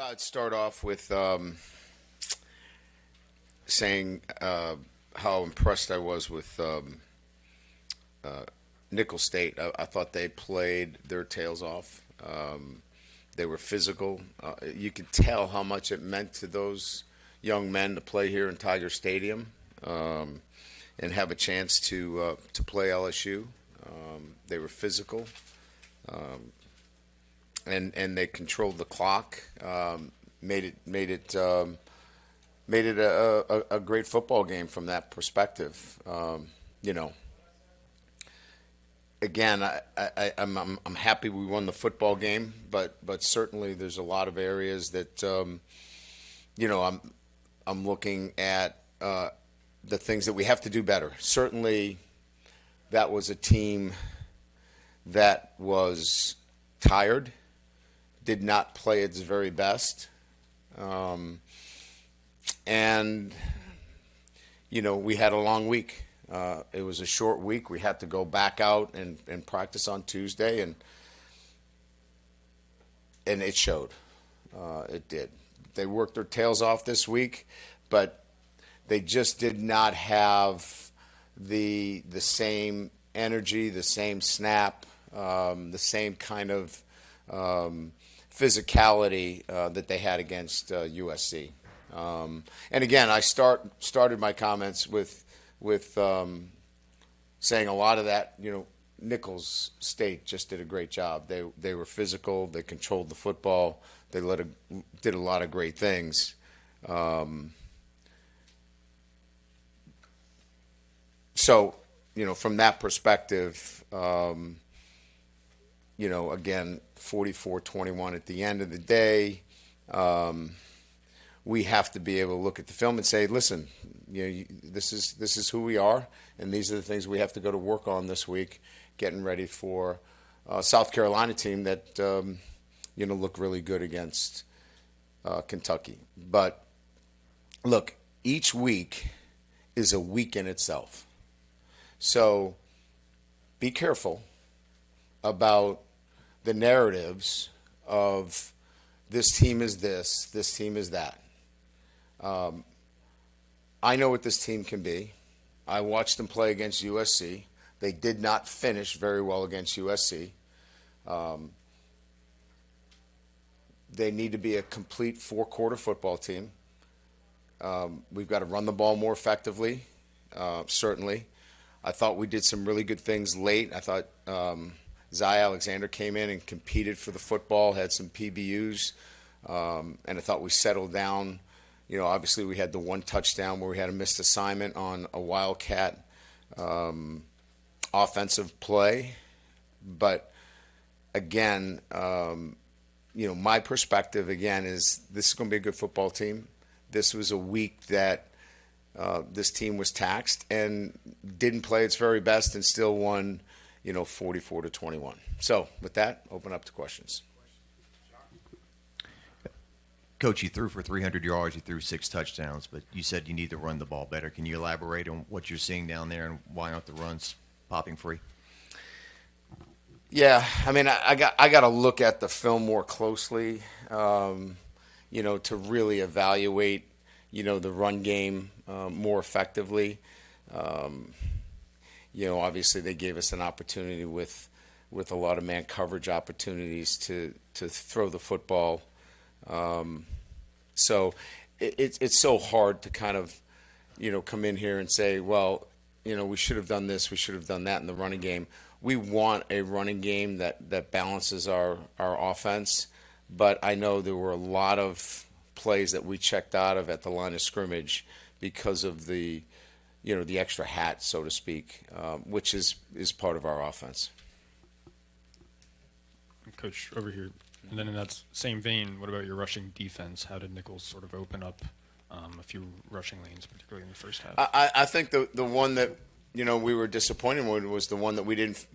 Well, I'd start off with saying how impressed I was with Nicholls State. I thought they played their tails off. They were physical. You could tell how much it meant to those young men to play here in Tiger Stadium and have a chance to play LSU. They were physical, and they controlled the clock. Made it a great football game from that perspective. You know, again, I'm happy we won the football game, but certainly there's a lot of areas that I'm looking at the things that we have to do better. Certainly, that was a team that was tired, did not play its very best. And, we had a long week. It was a short week. We had to go back out and practice on Tuesday, and it showed. It did. They worked their tails off this week, but they just did not have the same energy, the same snap, the same kind of physicality that they had against USC. And again, I started my comments with saying a lot of that. Nicholls State just did a great job. They were physical. They controlled the football. They did a lot of great things. So, from that perspective, again, 44-21 at the end of the day. We have to be able to look at the film and say, listen, this is who we are, and these are the things we have to go to work on this week, getting ready for a South Carolina team that looked really good against Kentucky. But look, each week is a week in itself. So be careful about the narratives of this team is this team is that. I know what this team can be. I watched them play against USC. They did not finish very well against USC. They need to be a complete four-quarter football team. We've got to run the ball more effectively, certainly. I thought we did some really good things late. I thought Zy Alexander came in and competed for the football, had some PBUs, and I thought we settled down. Obviously we had the one touchdown where we had a missed assignment on a Wildcat offensive play. But again, my perspective again is this is going to be a good football team. This was a week that this team was taxed and didn't play its very best and still won, 44-21. So with that, open up to questions. Coach, you threw for 300 yards, you threw 6 touchdowns, but you said you need to run the ball better. Can you elaborate on what you're seeing down there and why aren't the runs popping free? Yeah, I mean, I got to look at the film more closely, to really evaluate, the run game more effectively. Obviously they gave us an opportunity with a lot of man coverage opportunities to throw the football. So it's so hard to kind of, come in here and say, well, we should have done this, we should have done that in the running game. We want a running game that balances our offense, but I know there were a lot of plays that we checked out of at the line of scrimmage because of the extra hat, so to speak, which is part of our offense. Coach, over here. And then in that same vein, what about your rushing defense? How did Nicholls sort of open up a few rushing lanes, particularly in the first half? I think the one that, we were disappointed with was the one that we didn't,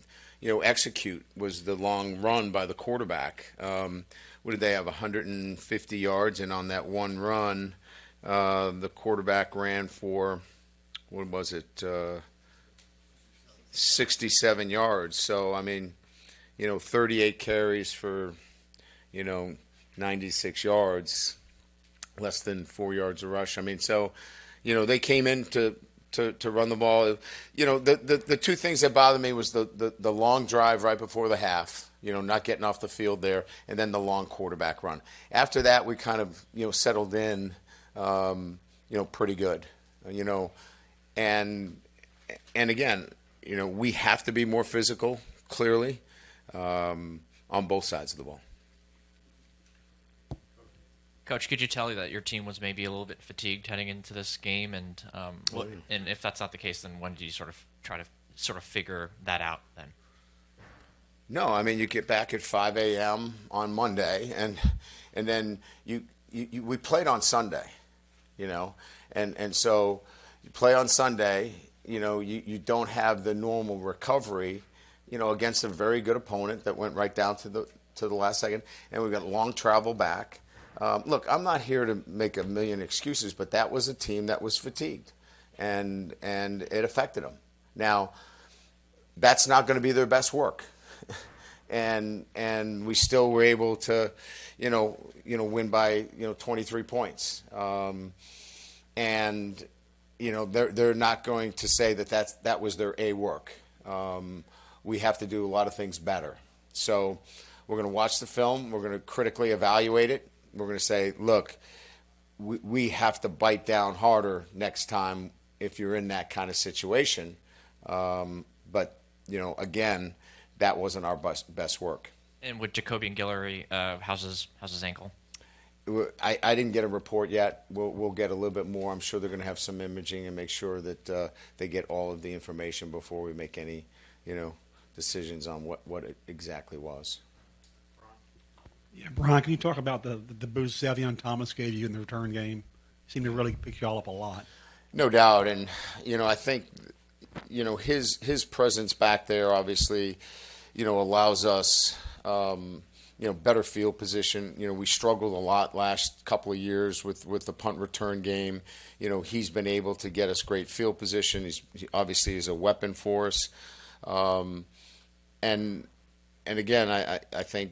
execute, was the long run by the quarterback. What did they have, 150 yards? And on that one run, the quarterback ran for, 67 yards. So, 38 carries for, 96 yards, less than 4 yards a rush. I mean, so, they came in to run the ball. The two things that bothered me was the long drive right before the half, not getting off the field there, and then the long quarterback run. After that, we kind of, settled in, pretty good, and again, we have to be more physical, clearly, on both sides of the ball. Coach, could you tell that your team was maybe a little bit fatigued heading into this game, and and if that's not the case, then when did you sort of try to figure that out then? No, I mean, you get back at 5 a.m. on Monday, and then we played on Sunday, and so you play on Sunday, you don't have the normal recovery, against a very good opponent that went right down to the last second, and we've got long travel back. Look, I'm not here to make a million excuses, but that was a team that was fatigued, and it affected them. Now, that's not going to be their best work, and we still were able to, win by 23 points, and they're not going to say that was their A work. We have to do a lot of things better. So we're going to watch the film. We're going to critically evaluate it. We're going to say, look, we have to bite down harder next time if you're in that kind of situation. But, again, that wasn't our best work. And with Jacoby and Guillory, how's his ankle? I didn't get a report yet. We'll get a little bit more. I'm sure they're going to have some imaging and make sure that they get all of the information before we make any, decisions on what it exactly was. Yeah, Brian, can you talk about the boost Xavier Thomas gave you in the return game? Seemed to really pick you all up a lot. No doubt, and I think his presence back there obviously allows us better field position. We struggled a lot last couple of years with the punt return game. He's been able to get us great field position. He obviously is a weapon for us, and again, I think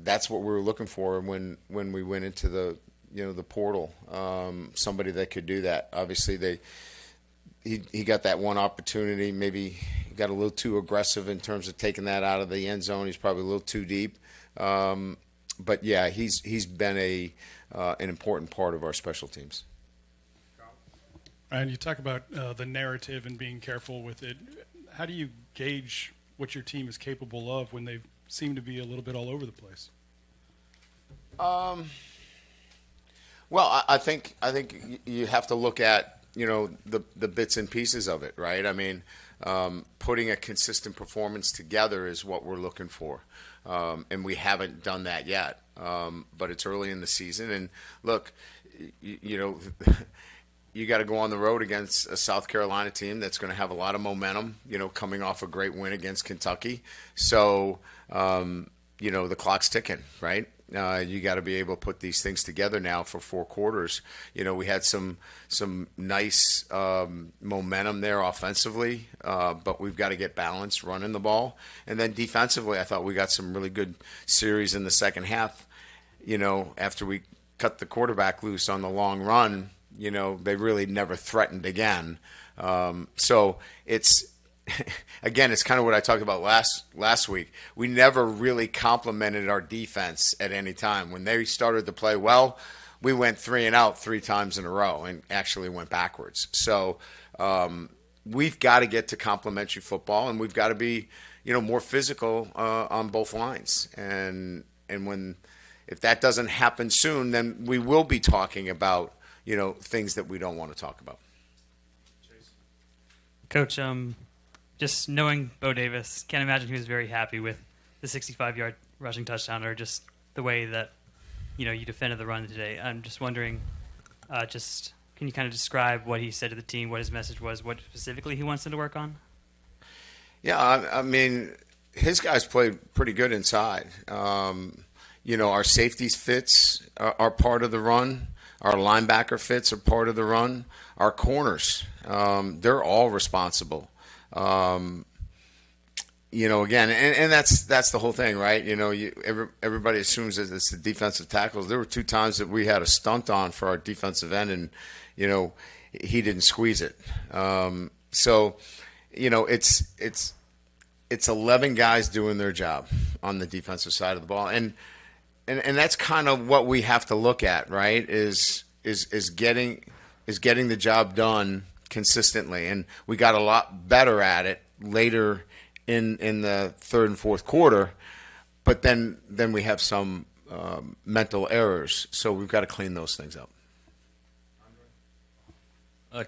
that's what we were looking for when we went into the portal. Somebody that could do that. Obviously, he got that one opportunity. Maybe he got a little too aggressive in terms of taking that out of the end zone. He's probably a little too deep. But yeah, he's been an important part of our special teams. And you talk about the narrative and being careful with it. How do you gauge what your team is capable of when they seem to be a little bit all over the place? Well, I think you have to look at the bits and pieces of it, right? I mean, putting a consistent performance together is what we're looking for, and we haven't done that yet. But it's early in the season, and look, you got to go on the road against a South Carolina team that's going to have a lot of momentum, coming off a great win against Kentucky. So, the clock's ticking, right? You got to be able to put these things together now for 4 quarters. We had some nice momentum there offensively, but we've got to get balanced running the ball. And then defensively, I thought we got some really good series in the second half. After we cut the quarterback loose on the long run, they really never threatened again. So it's again, it's kind of what I talked about last week. We never really complimented our defense at any time. When they started to play well, we went 3 and out 3 times in a row and actually went backwards. So we've got to get to complimentary football, and we've got to be, more physical on both lines. And if that doesn't happen soon, then we will be talking about things that we don't want to talk about. Coach, just knowing Bo Davis, can't imagine he was very happy with the 65-yard rushing touchdown or just the way that, you defended the run today. I'm just wondering, can you kind of describe what he said to the team, what his message was, what specifically he wants them to work on? Yeah, I mean, his guys played pretty good inside. Our safeties fits are part of the run. Our linebacker fits are part of the run. Our corners, they're all responsible. again, and that's the whole thing, right? Everybody assumes that it's the defensive tackles. There were 2 times that we had a stunt on for our defensive end, and he didn't squeeze it. So it's 11 guys doing their job on the defensive side of the ball, and that's kind of what we have to look at, right? Is getting the job done consistently, and we got a lot better at it later in the third and fourth quarter, but then we have some mental errors, so we've got to clean those things up.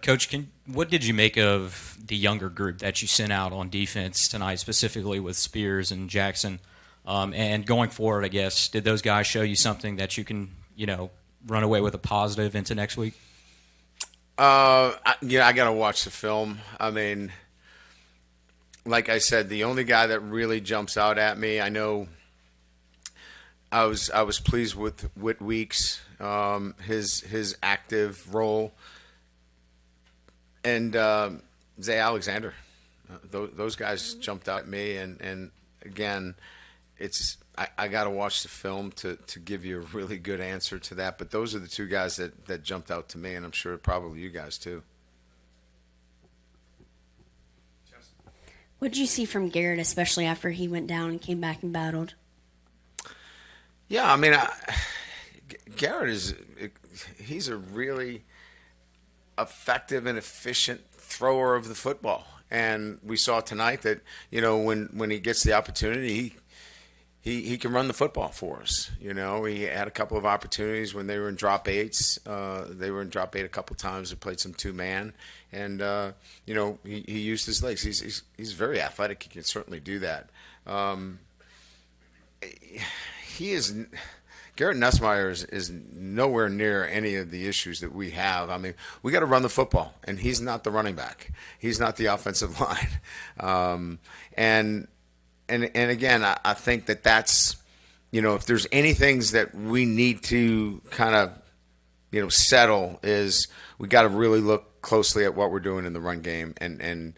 Coach, what did you make of the younger group that you sent out on defense tonight, specifically with Spears and Jackson? And going forward, I guess, did those guys show you something that you can, run away with a positive into next week? I got to watch the film. I mean, like I said, the only guy that really jumps out at me, I know I was pleased with Whit Weeks, his active role. And Zay Alexander, those guys jumped out at me. And again, I got to watch the film to give you a really good answer to that. But those are the 2 guys that jumped out to me, and I'm sure probably you guys too. What did you see from Garrett, especially after he went down and came back and battled? Yeah, I mean, Garrett he's a really effective and efficient thrower of the football, and we saw tonight that when he gets the opportunity, he can run the football for us. He had a couple of opportunities when they were in drop 8s. They were in drop 8 a couple times. They played some 2-man, and he used his legs. He's very athletic. He can certainly do that. Garrett Nussmeier is nowhere near any of the issues that we have. I mean, we got to run the football, and he's not the running back. He's not the offensive line. And again, I think that's, if there's any things that we need to kind of, settle, is we got to really look closely at what we're doing in the run game. And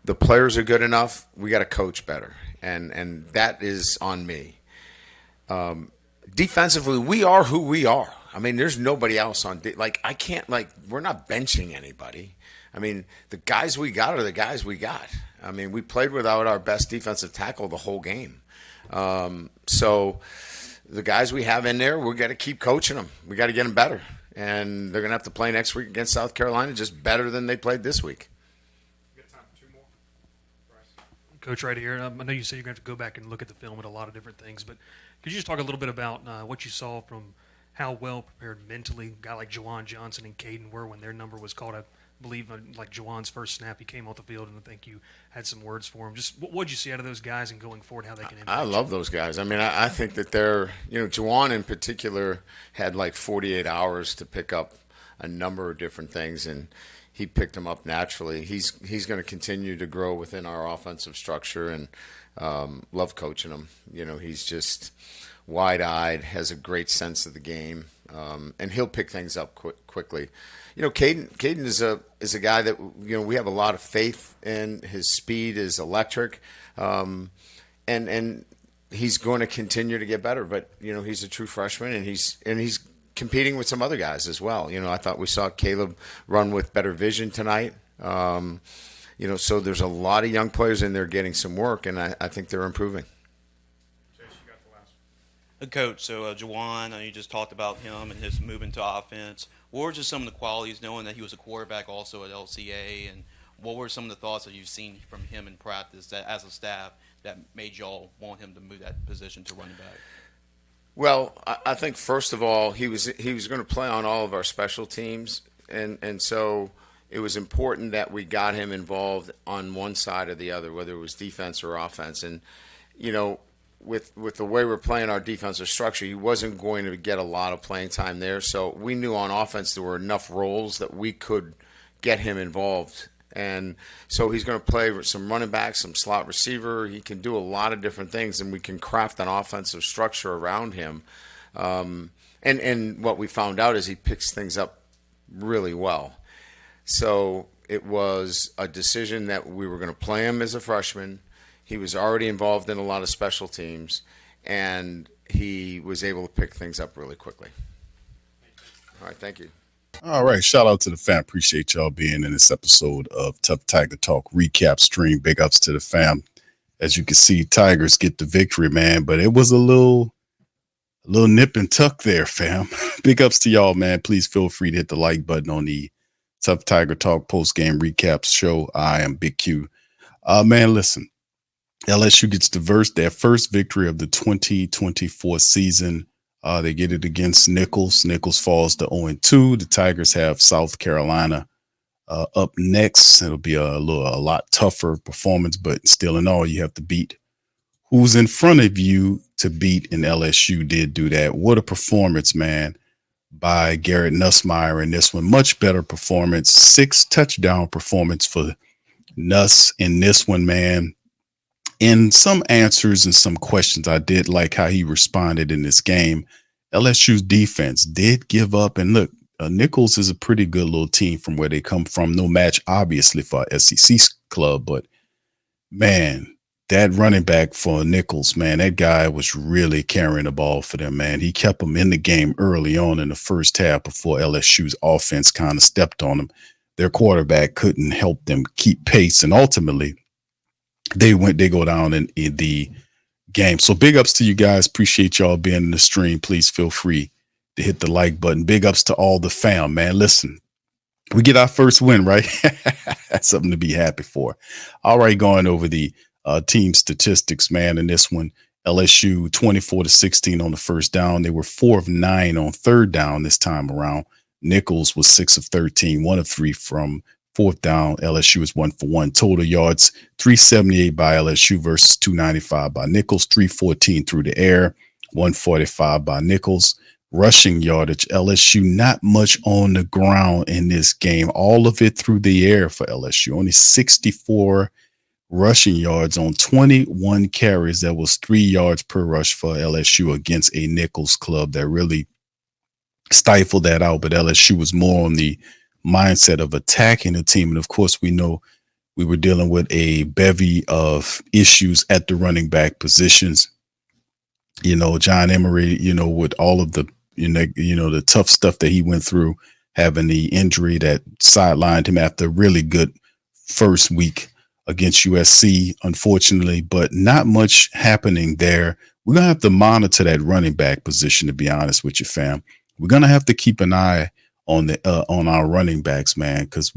the players are good enough. We got to coach better. And that is on me. Defensively, we are who we are. I mean, there's nobody else on I can't, we're not benching anybody. I mean, the guys we got are the guys we got. I mean, we played without our best defensive tackle the whole game. So the guys we have in there, we got to keep coaching them. We got to get them better. And they're going to have to play next week against South Carolina just better than they played this week. We got time for 2 more. Bryce. Coach, right here. I know you said you're going to have to go back and look at the film at a lot of different things, but could you just talk a little bit about what you saw from how well prepared mentally a guy like Juwan Johnson and Caden were when their number was called? I believe like Juwan's first snap, he came off the field, and I think you had some words for him. Just what did you see out of those guys and going forward, how they can impact I love those guys. I mean, I think that they're, Juwan in particular had 48 hours to pick up a number of different things, and he picked them up naturally. He's going to continue to grow within our offensive structure, and love coaching him. He's just wide-eyed, has a great sense of the game, and he'll pick things up quickly. Caden is a guy that we have a lot of faith in. His speed is electric, and he's going to continue to get better. But he's a true freshman, and he's competing with some other guys as well. I thought we saw Caleb run with better vision tonight. So there's a lot of young players in there getting some work, and I think they're improving. Coach, so Juwan, you just talked about him and his moving to offense. What were just some of the qualities, knowing that he was a quarterback also at LCA, and what were some of the thoughts that you've seen from him in practice that, as a staff, that made y'all want him to move that position to running back? Well, I think first of all, he was going to play on all of our special teams, and so it was important that we got him involved on one side or the other, whether it was defense or offense. And with the way we're playing our defensive structure, he wasn't going to get a lot of playing time there. So we knew on offense there were enough roles that we could get him involved. And so he's going to play with some running back, some slot receiver. He can do a lot of different things, and we can craft an offensive structure around him. And what we found out is he picks things up really well. So it was a decision that we were going to play him as a freshman. He was already involved in a lot of special teams, and he was able to pick things up really quickly. All right, thank you. All right, shout out to the fam. Appreciate y'all being in this episode of Tough Tiger Talk recap stream. Big ups to the fam. As you can see, Tigers get the victory, man, but it was a little nip and tuck there, fam. Big ups to y'all, man. Please feel free to hit the like button on the Tough Tiger Talk post-game recaps show. I am Big Q. Man, listen, LSU gets their first victory of the 2024 season. They get it against Nicholls. Nicholls falls to 0-2. The Tigers have South Carolina up next. It'll be a lot tougher performance, but still in all, you have to beat who's in front of you to beat, and LSU did do that. What a performance, man, by Garrett Nussmeier in this one. Much better performance. 6 touchdown performance for Nuss in this one, man. In some answers and some questions, I did like how he responded in this game. LSU's defense did give up. And look, Nicholls is a pretty good little team from where they come from. No match, obviously, for a SEC club. But, man, that running back for Nicholls, man, that guy was really carrying the ball for them, man. He kept them in the game early on in the first half before LSU's offense kind of stepped on them. Their quarterback couldn't help them keep pace. And ultimately, they go down in the game. So big ups to you guys. Appreciate y'all being in the stream. Please feel free to hit the like button. Big ups to all the fam, man. Listen, we get our first win, right? That's something to be happy for. All right, going over the team statistics, man. In this one, LSU 24-16 on the first down. They were 4 of 9 on third down this time around. Nicholls was 6 of 13, 1 of 3 from fourth down. LSU is 1 for 1. Total yards 378 by LSU versus 295 by Nicholls. 314 through the air, 145 by Nicholls. Rushing yardage, LSU not much on the ground in this game. All of it through the air for LSU. Only 64 rushing yards on 21 carries. That was 3 yards per rush for LSU against a Nicholls club that really stifled that out. But LSU was more on the mindset of attacking the team. And of course, we know we were dealing with a bevy of issues at the running back positions. You know, John Emery, you know, with all of the, the tough stuff that he went through, having the injury that sidelined him after a really good first week against USC, unfortunately, but not much happening there. We're going to have to monitor that running back position, to be honest with you, fam. We're going to have to keep an eye on our running backs, man, because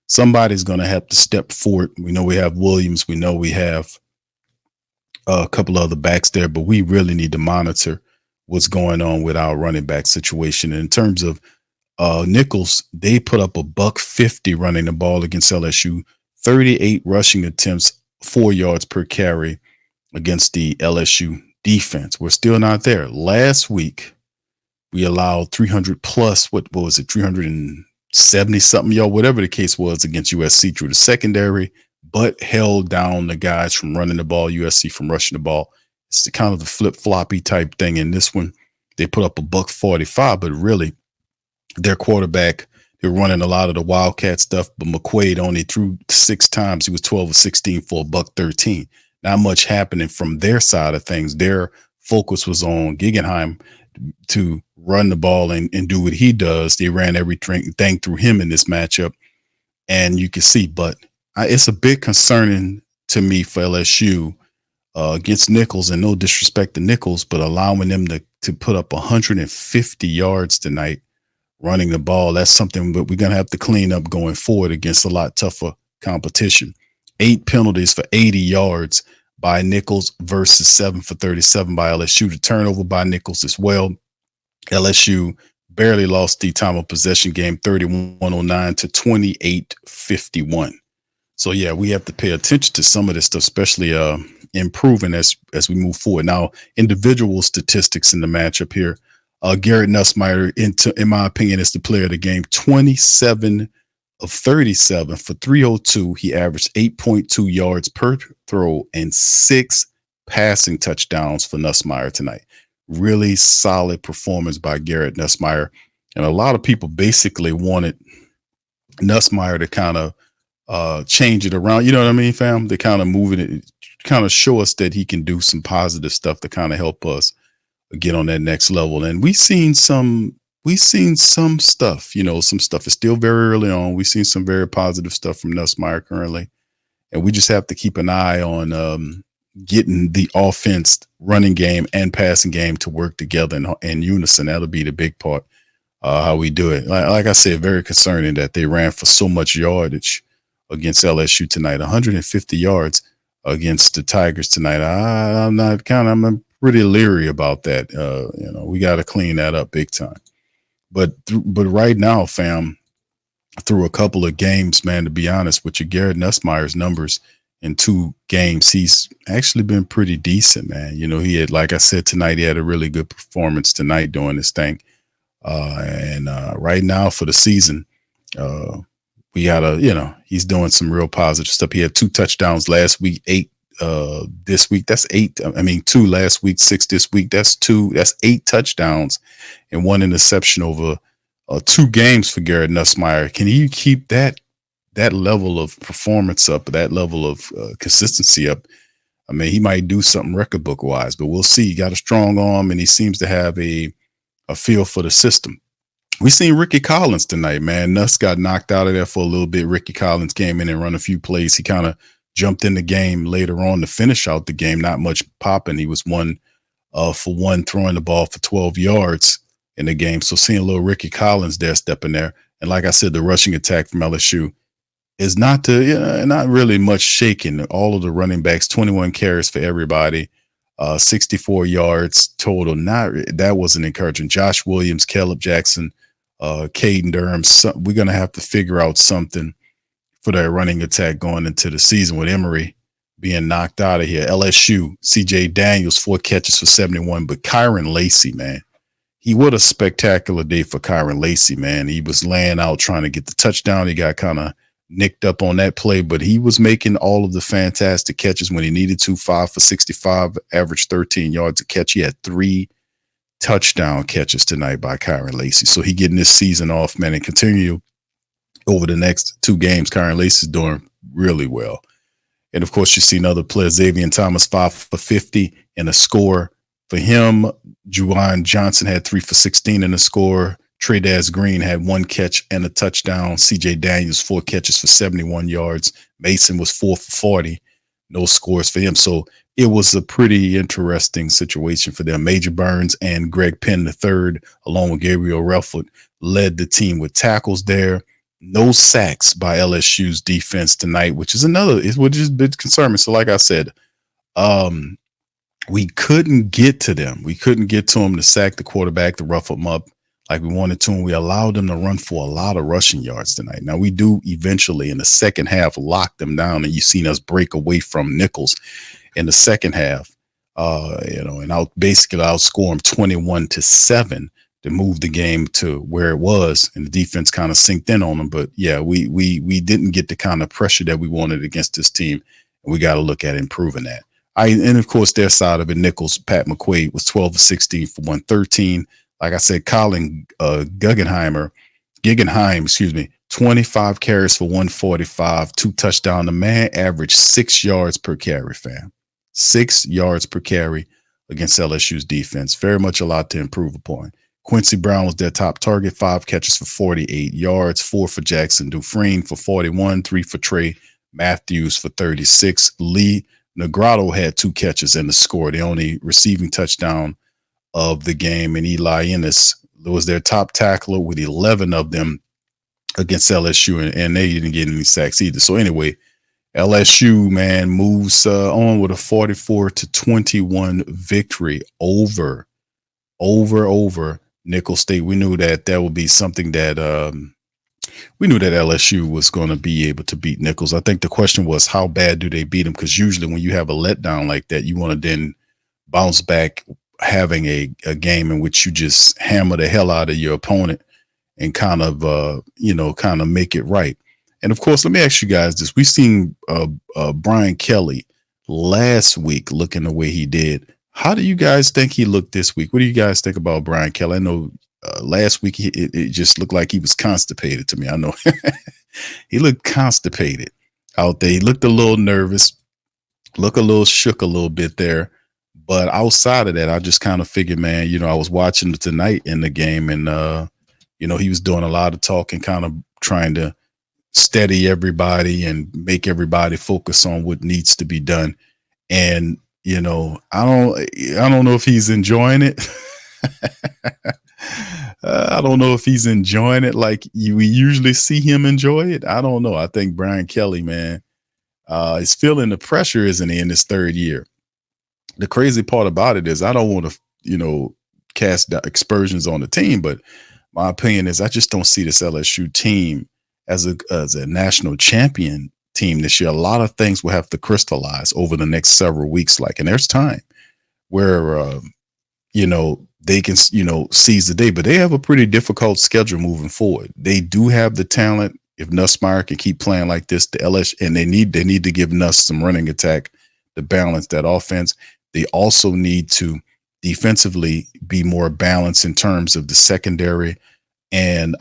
somebody's going to have to step forward. We know we have Williams. We know we have a couple other backs there, but we really need to monitor what's going on with our running back situation. And in terms of Nicholls, they put up $150 running the ball against LSU, 38 rushing attempts, 4 yards per carry against the LSU defense. We're still not there. Last week, we allowed 300 plus, what was it, 370 something, y'all, whatever the case was against USC through the secondary, but held down the guys from running the ball, USC from rushing the ball. It's the kind of the flip-floppy type thing. In this one, they put up $145, but really their quarterback, they're running a lot of the Wildcat stuff, but McQuaid only threw 6 times. He was 12 of 16 for $113. Not much happening from their side of things. Their focus was on Guggenheim to run the ball and do what he does. They ran everything through him in this matchup, and you can see, but it's a bit concerning to me for LSU against Nicholls, and no disrespect to Nicholls, but allowing them to put up 150 yards tonight running the ball. That's something that we're going to have to clean up going forward against a lot tougher competition. 8 penalties for 80 yards by Nicholls versus 7 for 37 by LSU. The turnover by Nicholls as well. LSU barely lost the time of possession game, 31-09 to 28-51. So, yeah, we have to pay attention to some of this stuff, especially improving as we move forward. Now, individual statistics in the matchup here. Garrett Nussmeier, in my opinion, is the player of the game. 27 of 37 for 302. He averaged 8.2 yards per throw and 6 passing touchdowns for Nussmeier tonight. Really solid performance by Garrett Nussmeier. And a lot of people basically wanted Nussmeier to kind of change it around. You know what I mean, fam? They kind of moving it, kind of show us that he can do some positive stuff to kind of help us get on that next level. And we've seen some stuff, some stuff is still very early on. We've seen some very positive stuff from Nussmeier currently. And we just have to keep an eye on getting the offense, running game, and passing game to work together in unison. That'll be the big part, how we do it. Like I said, very concerning that they ran for so much yardage against LSU tonight, 150 yards against the Tigers tonight. I'm pretty leery about that. We got to clean that up big time. But right now, fam, through a couple of games, man, to be honest with you, Garrett Nussmeier's numbers in 2 games, he's actually been pretty decent, man. He had, like I said tonight, he had a really good performance tonight doing this thing. And right now for the season, we gotta, he's doing some real positive stuff. He had 2 touchdowns last week, 8 this week. That's 8. 2 last week, 6 this week. That's 8 touchdowns and 1 interception over 2 games for Garrett Nussmeier. Can he keep that level of performance up, that level of consistency up? He might do something record book wise, but we'll see. He got a strong arm and he seems to have a feel for the system. We seen Ricky Collins tonight, man. Nuss got knocked out of there for a little bit. Ricky Collins came in and run a few plays. He kind of jumped in the game later on to finish out the game. Not much popping. He was 1 for 1 throwing the ball for 12 yards in the game. So seeing a little Ricky Collins there stepping there. And like I said, the rushing attack from LSU is not really much shaking. All of the running backs, 21 carries for everybody, 64 yards total. That wasn't encouraging. Josh Williams, Caleb Jackson, Caden Durham. We're going to have to figure out something for that running attack going into the season with Emory being knocked out of here. LSU, CJ Daniels, 4 catches for 71, but Kyren Lacy, man. What a spectacular day for Kyren Lacy, man. He was laying out trying to get the touchdown. He got kind of nicked up on that play, but he was making all of the fantastic catches when he needed to. 5 for 65, average 13 yards a catch. He had 3 touchdown catches tonight by Kyren Lacy. So he getting this season off, man, and continue over the next 2 games. Kyren Lacy is doing really well. And of course, you see another player, Xavier Thomas, 5 for 50 and a score for him. Juwan Johnson had 3 for 16 in a score. Tradaz Green had 1 catch and a touchdown. CJ Daniels, 4 catches for 71 yards. Mason was 4 for 40. No scores for him. So it was a pretty interesting situation for them. Major Burns and Greg Penn III, along with Gabriel Relford, led the team with tackles there. No sacks by LSU's defense tonight, which is a bit concerning. So like I said, we couldn't get to them. We couldn't get to them to sack the quarterback, to rough them up like we wanted to. And we allowed them to run for a lot of rushing yards tonight. Now we do eventually in the second half lock them down, and you've seen us break away from Nicholls in the second half, and outscore them 21-7 to move the game to where it was, and the defense kind of synced in on them. But yeah, we didn't get the kind of pressure that we wanted against this team, and we got to look at improving that. And of course, their side of it, Nicholls, Pat McQuaid was 12 of 16 for 113. Like I said, Colin Guggenheim, 25 carries for 145, 2 touchdowns. The man averaged 6 yards per carry, fam. 6 yards per carry against LSU's defense. Very much a lot to improve upon. Quincy Brown was their top target, 5 catches for 48 yards, 4 for Jackson Dufresne for 41, 3 for Trey Matthews for 36. Lee Negrado had 2 catches and a score, the only receiving touchdown of the game. And Eli Ennis was their top tackler with 11 of them against LSU, and they didn't get any sacks either. So anyway, LSU, man, moves on with a 44-21 victory over Nicholls State. We knew that would be something that we knew that LSU was going to be able to beat Nicholls. I think the question was, how bad do they beat them? Because usually when you have a letdown like that, you want to then bounce back, having a game in which you just hammer the hell out of your opponent and kind of make it right. And of course, let me ask you guys this. We've seen Brian Kelly last week looking the way he did. How do you guys think he looked this week? What do you guys think about Brian Kelly? I know last week it just looked like he was constipated to me. I know he looked constipated. out there. He looked a little nervous, look a little shook a little bit there. But outside of that, I just kind of figured, man, I was watching tonight in the game, and he was doing a lot of talking, kind of trying to steady everybody and make everybody focus on what needs to be done. And I don't know if he's enjoying it. I don't know if he's enjoying it like we usually see him enjoy it. I don't know. I think Brian Kelly, man, is feeling the pressure, isn't he, in his third year? The crazy part about it is I don't want to, cast aspersions on the team, but my opinion is I just don't see this LSU team as a national champion team this year. A lot of things will have to crystallize over the next several weeks. And there's time where, they can, seize the day, but they have a pretty difficult schedule moving forward. They do have the talent. If Nussmeier can keep playing like this, the LSU, and they need to give Nuss some running attack to balance that offense. They also need to defensively be more balanced in terms of the secondary. And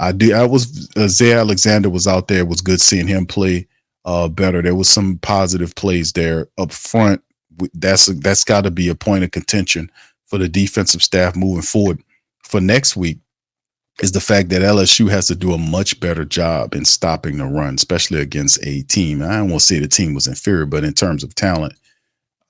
Zay Alexander was out there. It was good seeing him play better. There was some positive plays there up front. That's got to be a point of contention for the defensive staff moving forward for next week, is the fact that LSU has to do a much better job in stopping the run, especially against a team. I don't want to say the team was inferior, but in terms of talent,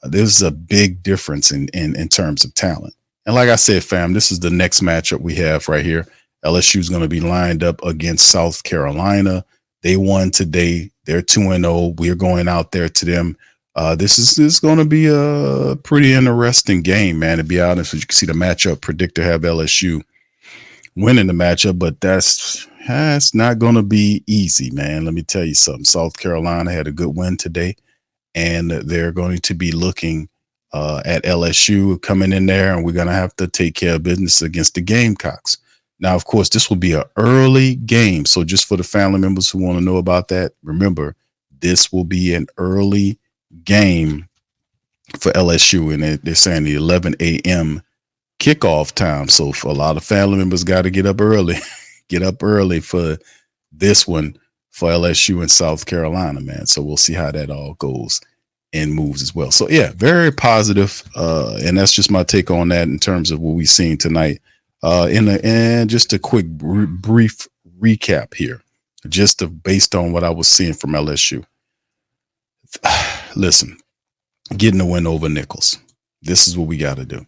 there's a big difference in terms of talent. And like I said, fam, this is the next matchup we have right here. LSU is going to be lined up against South Carolina. They won today. They're 2-0. We're going out there to them. This is going to be a pretty interesting game, man, to be honest. You can see the matchup predictor have LSU winning the matchup, but that's not going to be easy, man. Let me tell you something. South Carolina had a good win today, and they're going to be looking at LSU coming in there, and we're going to have to take care of business against the Gamecocks. Now, of course, this will be an early game, so just for the family members who want to know about that, remember, this will be an early game for LSU, and they're saying the 11 a.m. kickoff time. So for a lot of family members, got to get up early, for this one for LSU and South Carolina, man. So we'll see how that all goes and moves as well. So yeah, very positive. And that's just my take on that in terms of what we've seen tonight. And just a quick brief recap here, based on what I was seeing from LSU. Listen, getting a win over Nicholls. This is what we got to do.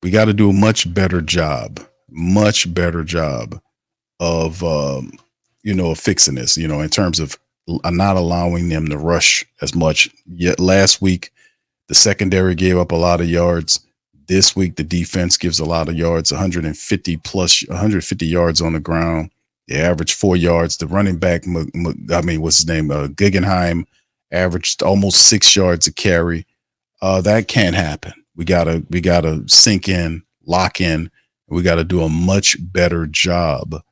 We got to do a much better job of, of fixing this, in terms of not allowing them to rush as much. Yet last week, the secondary gave up a lot of yards. This week, the defense gives a lot of yards, 150 yards on the ground. They averaged 4 yards. The running back, what's his name? Guggenheim averaged almost 6 yards a carry. That can't happen. We gotta sink in, lock in. We got to do a much better job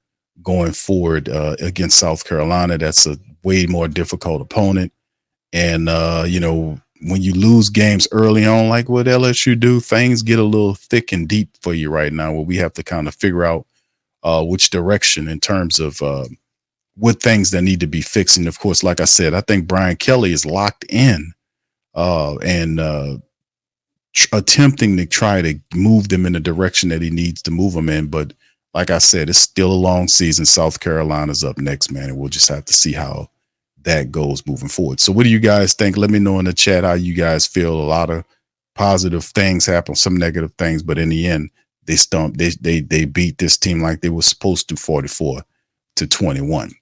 going forward against South Carolina. That's a way more difficult opponent. And, when you lose games early on, like what LSU do, things get a little thick and deep for you right now, where we have to kind of figure out which direction in terms of what things that need to be fixed. And of course, like I said, I think Brian Kelly is locked in and attempting to try to move them in the direction that he needs to move them in. But like I said, it's still a long season. South Carolina's up next, man, and we'll just have to see how that goes moving forward. So what do you guys think? Let me know in the chat how you guys feel. A lot of positive things happen, some negative things, but in the end, they beat this team like they were supposed to, 44-21.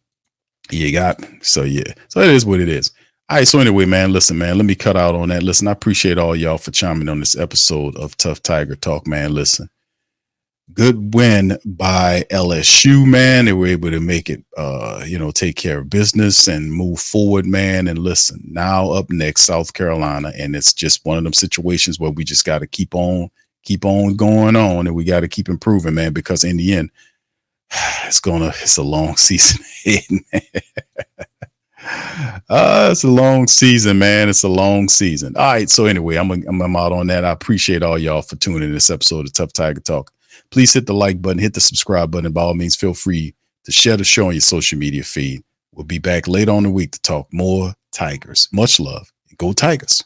You got, so yeah. So it is what it is. All right, so anyway, man, listen, man, let me cut out on that. Listen, I appreciate all y'all for chiming on this episode of Tough Tiger Talk, man. Listen, good win by LSU, man. They were able to make it, take care of business and move forward, man. And listen, now up next, South Carolina, and it's just one of them situations where we just got to keep on going on, and we got to keep improving, man, because in the end, it's a long season. It's a long season, man. It's a long season. All right. So anyway, I'm out on that. I appreciate all y'all for tuning in this episode of Tough Tiger Talk. Please hit the like button, hit the subscribe button. By all means, feel free to share the show on your social media feed. We'll be back later on the week to talk more Tigers. Much love. Go Tigers.